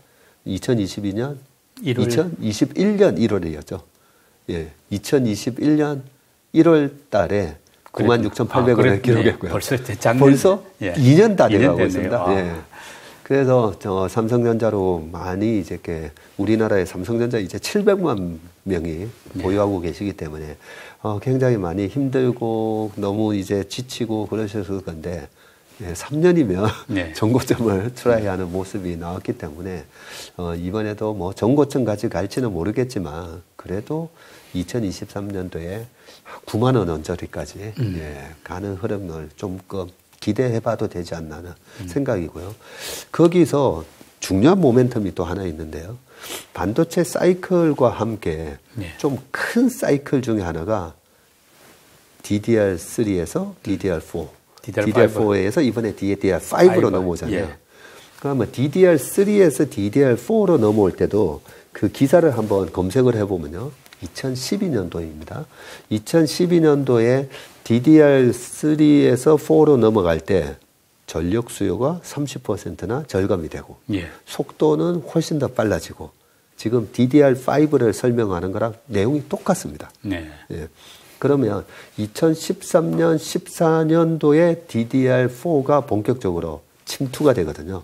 Speaker 2: 2021년 2021년 1월이었죠. 예, 2021년 1월 달에 96,800원을 기록했고요. 벌써
Speaker 1: 예.
Speaker 2: 2년 다 돼가고 있습니다. 예. 그래서 삼성전자로 많이 이제 우리나라의 삼성전자 이제 700만 명이 보유하고 계시기 때문에 굉장히 많이 힘들고 너무 이제 지치고 그러셔서 건데 3년이면
Speaker 1: 네.
Speaker 2: 전고점을 트라이하는 모습이 나왔기 때문에 이번에도 뭐 전고점까지 갈지는 모르겠지만 그래도 2023년도에 9만 원 언저리까지 가는 흐름을 좀 기대해봐도 되지 않나 생각이고요. 거기서 중요한 모멘텀이 또 하나 있는데요. 반도체 사이클과 함께 좀 큰 사이클 중에 하나가 DDR3에서 DDR4. DDR4에서 이번에 DDR5로 넘어오잖아요.
Speaker 1: 예.
Speaker 2: 그러면 DDR3에서 DDR4로 넘어올 때도 그 기사를 한번 검색을 해보면요. 2012년도입니다. 2012년도에 DDR3에서 4로 넘어갈 때 전력 수요가 30%나 절감이 되고 속도는 훨씬 더 빨라지고 지금 DDR5를 설명하는 거랑 내용이 똑같습니다.
Speaker 1: 네.
Speaker 2: 예. 그러면 2013년, 14년도에 DDR4가 본격적으로 침투가 되거든요.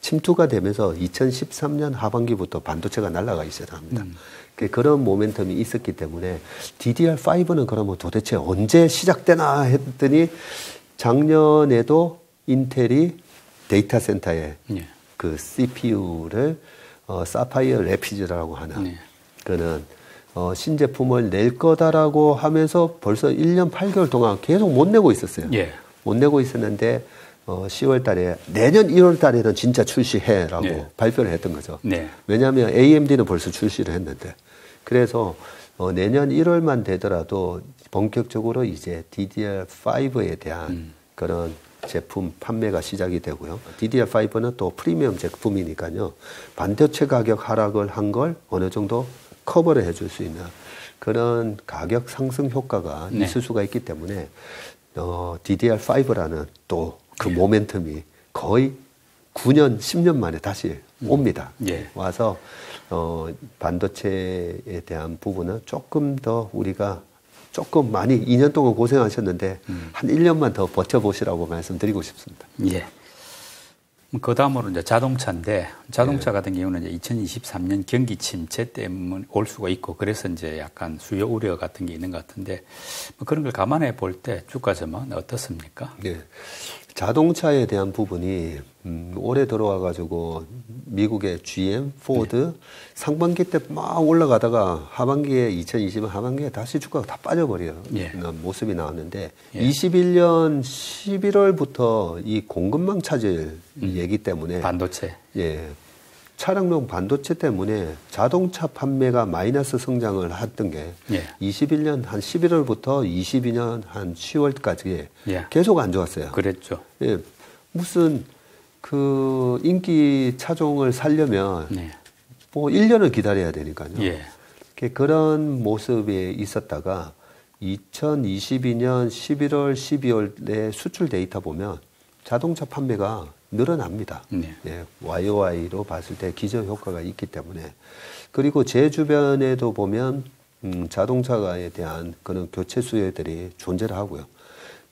Speaker 2: 침투가 되면서 2013년 하반기부터 반도체가 날아가기 시작합니다. 그런 모멘텀이 있었기 때문에 DDR5는 그러면 도대체 언제 시작되나 했더니 작년에도 인텔이 데이터 센터에 그 CPU를 사파이어 래피즈라고 하는 그는 신제품을 낼 거다라고 하면서 벌써 1년 8개월 동안 계속 못 내고 있었어요. 못 내고 있었는데 10월 달에 내년 1월 달에는 진짜 출시해라고 발표를 했던 거죠. 왜냐하면 AMD는 벌써 출시를 했는데 그래서 내년 1월만 되더라도 본격적으로 이제 DDR5에 대한 그런 제품 판매가 시작이 되고요. DDR5는 또 프리미엄 제품이니까요. 반도체 가격 하락을 한 걸 어느 정도 커버를 해줄 수 있는 그런 가격 상승 효과가 있을 수가 있기 때문에 DDR5라는 또 그 모멘텀이 거의 9년, 10년 만에 다시 옵니다. 와서 반도체에 대한 부분은 조금 더 우리가 조금 많이 2년 동안 고생하셨는데 한 1년만 더 버텨보시라고 말씀드리고 싶습니다.
Speaker 1: 그 다음으로 이제 자동차인데 자동차 같은 경우는 이제 2023년 경기 침체 때문에 올 수가 있고 그래서 이제 약간 수요 우려 같은 게 있는 것 같은데 뭐 그런 걸 감안해 볼 때 주가 전망은 어떻습니까?
Speaker 2: 자동차에 대한 부분이 올해 들어와 가지고 미국의 GM, 포드 상반기 때 막 올라가다가 하반기에 2020년 하반기에 다시 주가가 다 빠져버려요. 모습이 나왔는데 21년 11월부터 이 공급망 차질 얘기 때문에
Speaker 1: 반도체
Speaker 2: 차량용 반도체 때문에 자동차 판매가 마이너스 성장을 했던 게 21년 한 11월부터 22년 한 10월까지 계속 안 좋았어요.
Speaker 1: 그랬죠.
Speaker 2: 무슨 그 인기 차종을 살려면 뭐 1년을 기다려야 되니까요. 그런 모습이 있었다가 2022년 11월, 12월에 수출 데이터 보면 자동차 판매가 늘어납니다. YOY로 봤을 때 기저 효과가 있기 때문에. 그리고 제 주변에도 보면 자동차에 대한 그런 교체 수요들이 존재를 하고요.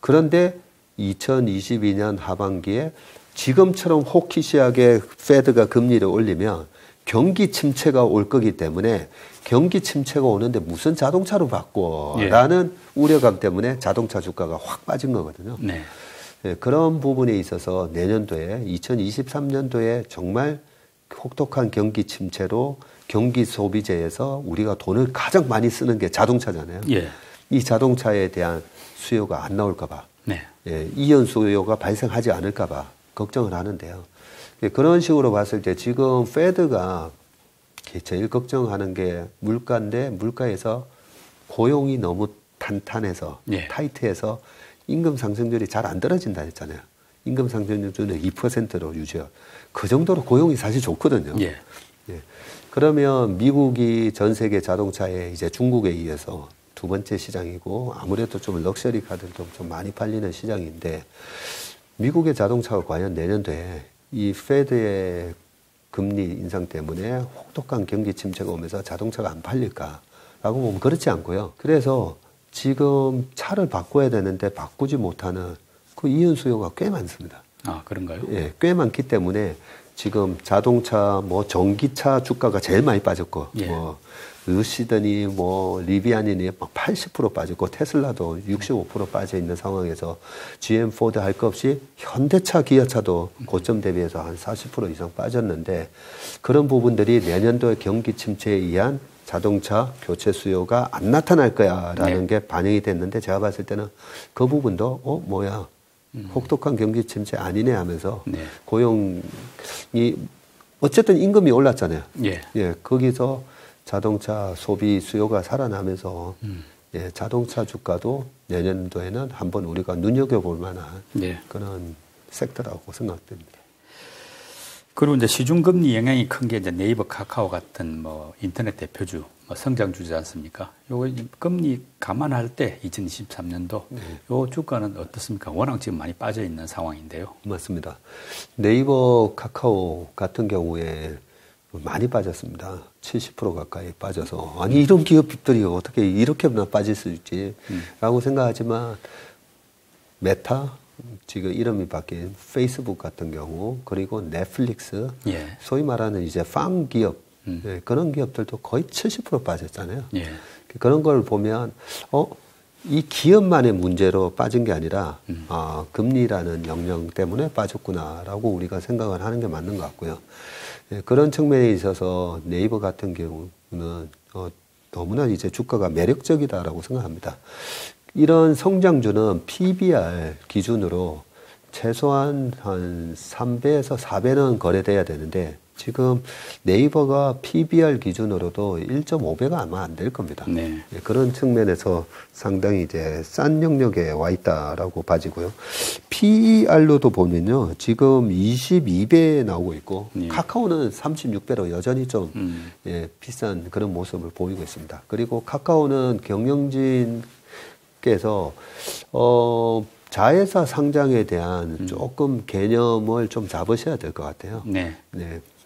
Speaker 2: 그런데 2022년 하반기에 지금처럼 호키시하게 페드가 금리를 올리면 경기 침체가 올 거기 때문에 경기 침체가 오는데 무슨 자동차로 바꿔 라는 우려감 때문에 자동차 주가가 확 빠진 거거든요.
Speaker 1: 네.
Speaker 2: 예, 그런 부분에 있어서 내년도에 2023년도에 정말 혹독한 경기 침체로 경기 소비재에서 우리가 돈을 가장 많이 쓰는 게 자동차잖아요.
Speaker 1: 예.
Speaker 2: 이 자동차에 대한 수요가 안 나올까 봐.
Speaker 1: 네.
Speaker 2: 예, 이연 수요가 발생하지 않을까 봐 걱정을 하는데요. 예, 그런 식으로 봤을 때 지금 페드가 제일 걱정하는 게 물가인데 물가에서 고용이 너무 탄탄해서 타이트해서 임금 상승률이 잘 안 떨어진다 했잖아요. 임금 상승률은 2%로 유지해요. 그 정도로 고용이 사실 좋거든요. 예. 그러면 미국이 전 세계 자동차에 이제 중국에 이어서 두 번째 시장이고 아무래도 좀 럭셔리 카들도 좀 많이 팔리는 시장인데 미국의 자동차가 과연 내년도에 이 페드의 금리 인상 때문에 혹독한 경기 침체가 오면서 자동차가 안 팔릴까라고 보면 그렇지 않고요. 그래서 지금 차를 바꿔야 되는데 바꾸지 못하는 그 이연 수요가 꽤 많습니다.
Speaker 1: 아, 그런가요?
Speaker 2: 예, 꽤 많기 때문에 지금 자동차, 뭐 전기차 주가가 제일 많이 빠졌고, 뭐 루시드니, 뭐 리비안이니 막 80% 빠졌고, 테슬라도 65% 빠져 있는 상황에서 GM, 포드 할 것 없이 현대차, 기아차도 고점 대비해서 한 40% 이상 빠졌는데 그런 부분들이 내년도에 경기 침체에 의한 자동차 교체 수요가 안 나타날 거야라는 게 반영이 됐는데 제가 봤을 때는 그 부분도 뭐야 혹독한 경기 침체 아니네 하면서 고용이 어쨌든 임금이 올랐잖아요. 예, 거기서 자동차 소비 수요가 살아나면서 예, 자동차 주가도 내년도에는 한번 우리가 눈여겨볼 만한 그런 섹터라고 생각됩니다.
Speaker 1: 그리고 이제 시중금리 영향이 큰 게 이제 네이버, 카카오 같은 뭐 인터넷 대표주, 뭐 성장주지 않습니까? 요거 금리 감안할 때 2023년도 요 주가는 어떻습니까? 워낙 지금 많이 빠져 있는 상황인데요.
Speaker 2: 맞습니다. 네이버, 카카오 같은 경우에 많이 빠졌습니다. 70% 가까이 빠져서 아니 이런 기업들이 어떻게 이렇게나 빠질 수 있지라고 생각하지만 메타 지금 이름이 바뀐 페이스북 같은 경우 그리고 넷플릭스 소위 말하는 이제 팜 기업 그런 기업들도 거의 70% 빠졌잖아요. 그런 걸 보면 이 기업만의 문제로 빠진 게 아니라 금리라는 영역 때문에 빠졌구나라고 우리가 생각을 하는 게 맞는 것 같고요. 그런 측면에 있어서 네이버 같은 경우는 너무나 이제 주가가 매력적이다라고 생각합니다. 이런 성장주는 PBR 기준으로 최소한 한 3배에서 4배는 거래돼야 되는데 지금 네이버가 PBR 기준으로도 1.5배가 아마 안 될 겁니다. 그런 측면에서 상당히 이제 싼 영역에 와 있다라고 봐지고요. PER로도 보면요. 지금 22배 나오고 있고 카카오는 36배로 여전히 좀 비싼 그런 모습을 보이고 있습니다. 그리고 카카오는 경영진께서 자회사 상장에 대한 조금 개념을 좀 잡으셔야 될 것 같아요.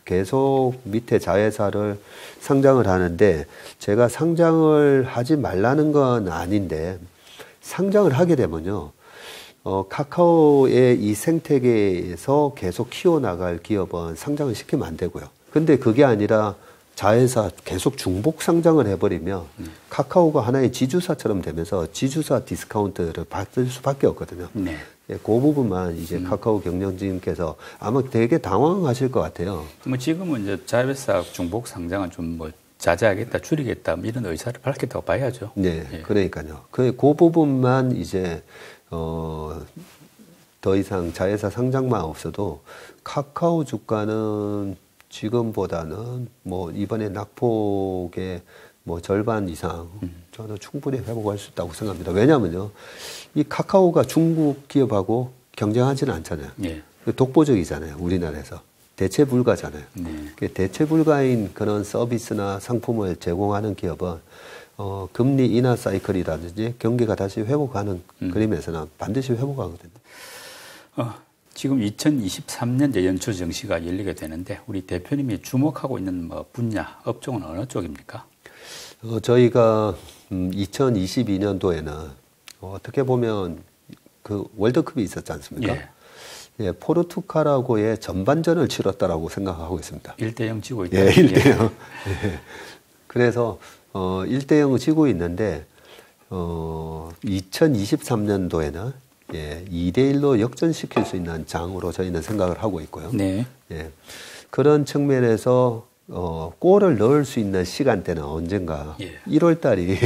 Speaker 2: 계속 밑에 자회사를 상장을 하는데 제가 상장을 하지 말라는 건 아닌데 상장을 하게 되면요. 카카오의 이 생태계에서 계속 키워나갈 기업은 상장을 시키면 안 되고요. 근데 그게 아니라 자회사 계속 중복 상장을 해버리면 카카오가 하나의 지주사처럼 되면서 지주사 디스카운트를 받을 수밖에 없거든요. 그 부분만 이제 카카오 경영진께서 아마 되게 당황하실 것 같아요.
Speaker 1: 뭐 지금은 이제 자회사 중복 상장은 좀 뭐 자제하겠다, 줄이겠다 이런 의사를 밝혔다고 봐야죠.
Speaker 2: 그러니까요. 그 부분만 이제 더 이상 자회사 상장만 없어도 카카오 주가는 지금보다는 뭐 이번에 낙폭의 뭐 절반 이상 저는 충분히 회복할 수 있다고 생각합니다. 왜냐하면요, 이 카카오가 중국 기업하고 경쟁하지는 않잖아요. 독보적이잖아요. 우리나라에서 대체 불가잖아요. 대체 불가인 그런 서비스나 상품을 제공하는 기업은 금리 인하 사이클이라든지 경기가 다시 회복하는 그림에서는 반드시 회복하거든요.
Speaker 1: 지금 2023년 연초 정시가 열리게 되는데 우리 대표님이 주목하고 있는 뭐 분야, 업종은 어느 쪽입니까?
Speaker 2: 저희가 2022년도에는 어떻게 보면 그 월드컵이 있었지 않습니까? 예, 포르투갈하고의 전반전을 치렀다라고 생각하고 있습니다.
Speaker 1: 1대0 지고 있다.
Speaker 2: 예, 1대0. 예. 그래서 1대0 지고 있는데 2023년도에는 예, 2대1로 역전시킬 수 있는 장으로 저희는 생각을 하고 있고요.
Speaker 1: 네.
Speaker 2: 예. 그런 측면에서 골을 넣을 수 있는 시간대는 언젠가 1월 달이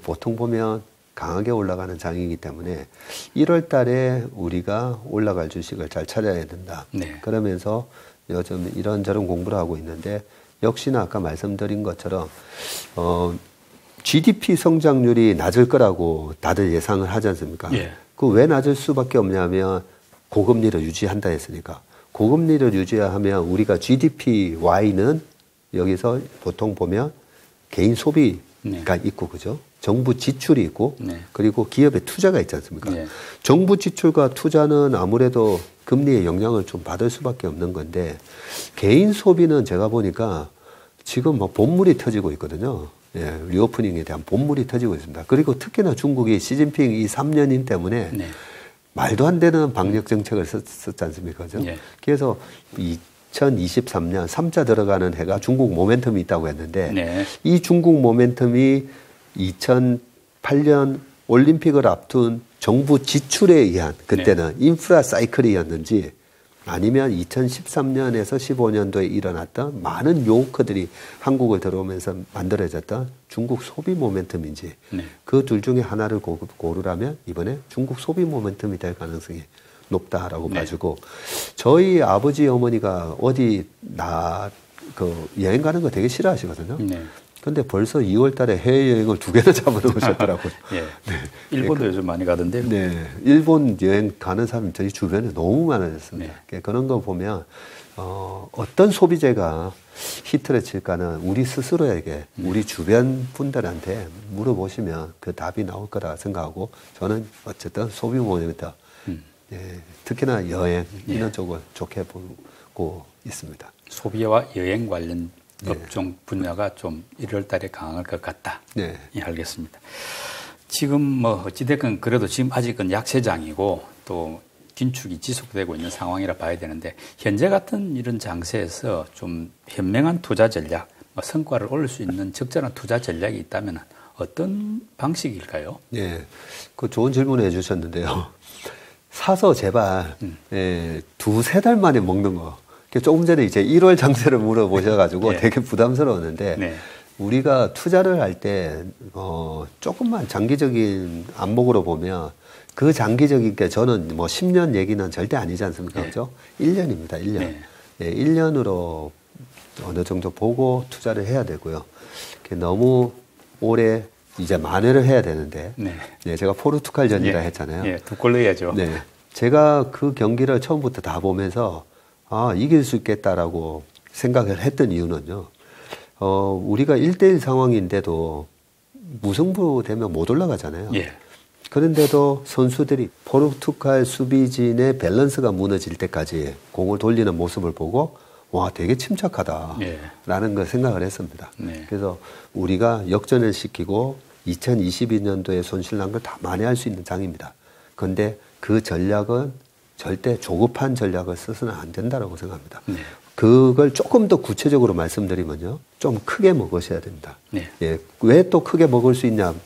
Speaker 2: 보통 보면 강하게 올라가는 장이기 때문에 1월 달에 우리가 올라갈 주식을 잘 찾아야 된다.
Speaker 1: 네.
Speaker 2: 그러면서 요즘 이런저런 공부를 하고 있는데 역시나 아까 말씀드린 것처럼 GDP 성장률이 낮을 거라고 다들 예상을 하지 않습니까?
Speaker 1: 예.
Speaker 2: 그 왜 낮을 수밖에 없냐면 고금리를 유지한다 했으니까. 고금리를 유지하면 우리가 GDPY는 여기서 보통 보면 개인 소비가 있고, 그죠? 정부 지출이 있고, 그리고 기업의 투자가 있지 않습니까? 정부 지출과 투자는 아무래도 금리의 영향을 좀 받을 수밖에 없는 건데, 개인 소비는 제가 보니까 지금 뭐 본물이 터지고 있거든요. 예, 리오프닝에 대한 본물이 터지고 있습니다. 그리고 특히나 중국이 시진핑 이 3년인 때문에 말도 안 되는 방역 정책을 썼지 않습니까? 그죠? 그래서 2023년 3자 들어가는 해가 중국 모멘텀이 있다고 했는데 이 중국 모멘텀이 2008년 올림픽을 앞둔 정부 지출에 의한 그때는 인프라 사이클이었는지 아니면 2013년에서 15년도에 일어났던 많은 요커들이 한국을 들어오면서 만들어졌던 중국 소비 모멘텀인지 그 둘 중에 하나를 고르라면 이번에 중국 소비 모멘텀이 될 가능성이 높다라고 봐주고 저희 아버지 어머니가 어디 여행 가는 거 되게 싫어하시거든요. 근데 벌써 2월 달에 해외여행을 2개나 잡아놓으셨더라고요.
Speaker 1: 일본도 요즘 많이 가던데요.
Speaker 2: 네. 일본 여행 가는 사람이 저희 주변에 너무 많아졌습니다. 그런 거 보면, 어떤 소비재가 히트를 칠까는 우리 스스로에게, 우리 주변 분들한테 물어보시면 그 답이 나올 거라 생각하고, 저는 어쨌든 소비 모멘텀, 특히나 여행, 이런 쪽을 좋게 보고 있습니다.
Speaker 1: 소비와 여행 관련 업종 분야가 좀 1월 달에 강할 것 같다. 예, 알겠습니다. 지금 뭐 어찌됐건 그래도 지금 아직은 약세장이고 또 긴축이 지속되고 있는 상황이라 봐야 되는데 현재 같은 이런 장세에서 좀 현명한 투자 전략, 성과를 올릴 수 있는 적절한 투자 전략이 있다면 어떤 방식일까요?
Speaker 2: 예, 그 좋은 질문을 해주셨는데요. 사서 제발 2-3달 만에 먹는 거. 조금 전에 이제 1월 장세를 물어보셔가지고 되게 부담스러웠는데 우리가 투자를 할 때 조금만 장기적인 안목으로 보면 그 장기적인 게 저는 뭐 10년 얘기는 절대 아니지 않습니까? 그죠? 1년입니다. 1년. 1년으로 어느 정도 보고 투자를 해야 되고요. 너무 오래 이제 만회를 해야 되는데 제가 포르투갈전이라 했잖아요.
Speaker 1: 두 골 넣어야죠.
Speaker 2: 제가 그 경기를 처음부터 다 보면서 이길 수 있겠다라고 생각을 했던 이유는요. 우리가 1대1 상황인데도 무승부 되면 못 올라가잖아요. 그런데도 선수들이 포르투갈 수비진의 밸런스가 무너질 때까지 공을 돌리는 모습을 보고 와, 되게 침착하다라는 걸 생각을 했습니다. 그래서 우리가 역전을 시키고 2022년도에 손실난 걸 다 만회할 수 있는 장입니다. 그런데 그 전략은 절대 조급한 전략을 써서는 안 된다라고 생각합니다. 그걸 조금 더 구체적으로 말씀드리면요. 좀 크게 먹으셔야 됩니다. 왜 또 크게 먹을 수 있냐면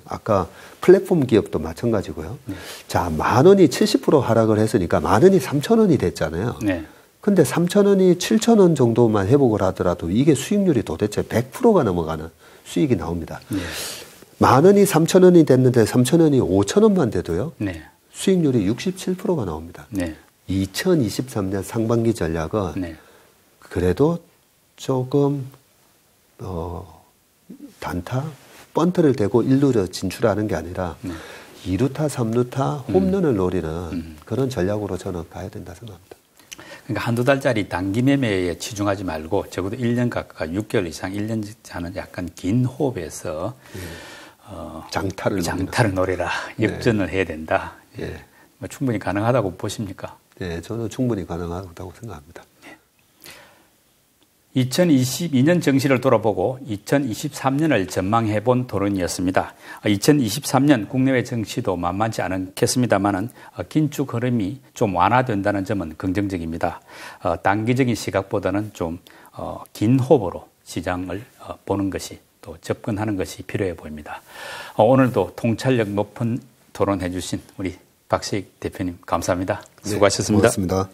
Speaker 2: 아까 플랫폼 기업도 마찬가지고요. 자, 10,000원이 70% 하락을 했으니까 10,000원이 3,000원이 됐잖아요. 근데 3,000원이 7,000원 정도만 회복을 하더라도 이게 수익률이 도대체 100%가 넘어가는 수익이 나옵니다. 10,000원이 3,000원이 됐는데 3,000원이 5,000원만 돼도요. 수익률이 67%가 나옵니다. 2023년 상반기 전략은 그래도 조금 단타, 번트를 대고 1루로 진출하는 게 아니라 2루타, 3루타 홈런을 노리는 그런 전략으로 저는 가야 된다 생각합니다.
Speaker 1: 그러니까 한두 달짜리 단기 매매에 치중하지 말고 적어도 1년 가까이 6개월 이상 1년 하는 약간 긴 호흡에서 장타를 노려라. 역전을 해야 된다. 충분히 가능하다고 보십니까?
Speaker 2: 네, 저는 충분히 가능하다고 생각합니다.
Speaker 1: 2022년 정시를 돌아보고 2023년을 전망해본 토론이었습니다. 2023년 국내외 정시도 만만치 않겠습니다만은 긴축 흐름이 좀 완화된다는 점은 긍정적입니다. 단기적인 시각보다는 좀 긴 호흡으로 시장을 보는 것이 또 접근하는 것이 필요해 보입니다. 오늘도 통찰력 높은 토론해 주신 우리 박세익 대표님 감사합니다. 수고하셨습니다.
Speaker 2: 네, 고맙습니다.